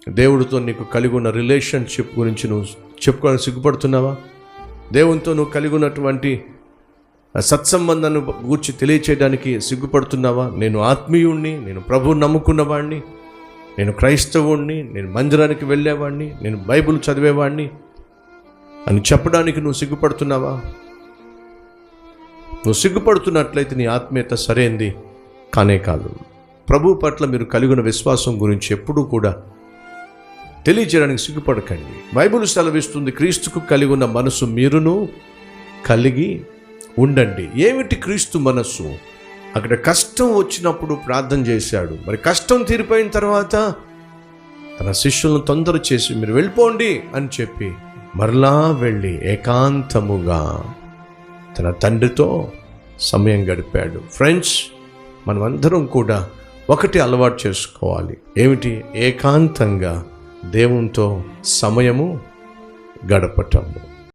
దేవుడితో నీకు కలిగి ఉన్న రిలేషన్షిప్ గురించి నువ్వు చెప్పుకోవడానికి సిగ్గుపడుతున్నావా? దేవునితో నువ్వు కలిగి ఉన్నటువంటి సత్సంబంధాన్ని గూర్చి తెలియచేయడానికి సిగ్గుపడుతున్నావా? నేను ఆత్మీయుణ్ణి, నేను ప్రభువుని నమ్ముకున్నవాడిని, నేను క్రైస్తవుణ్ణి, నేను మందిరానికి వెళ్ళేవాడిని, నేను బైబిల్ చదివేవాడిని అని చెప్పడానికి నువ్వు సిగ్గుపడుతున్నావా? నువ్వు సిగ్గుపడుతున్నట్లయితే నీ ఆత్మీయత సరైంది కానే కాదు. ప్రభు పట్ల మీరు కలిగిన విశ్వాసం గురించి ఎప్పుడూ కూడా తెలియజేయడానికి సిగ్గుపడకండి. బైబిల్ సెలవిస్తుంది, క్రీస్తుకు కలిగి ఉన్న మనసు మీరును కలిగి ఉండండి. ఏమిటి క్రీస్తు మనస్సు? అక్కడ కష్టం వచ్చినప్పుడు ప్రార్థన చేశాడు. మరి కష్టం తీరిపోయిన తర్వాత తన శిష్యులను తొందర చేసి మీరు వెళ్ళిపోండి అని చెప్పి మరలా వెళ్ళి ఏకాంతముగా తన తండ్రితో సమయం గడిపాడు. ఫ్రెండ్స్, మనమందరం కూడా ఒకటి అలవాటు చేసుకోవాలి. ఏమిటి? ఏకాంతంగా దేవునితో సమయము గడపటము.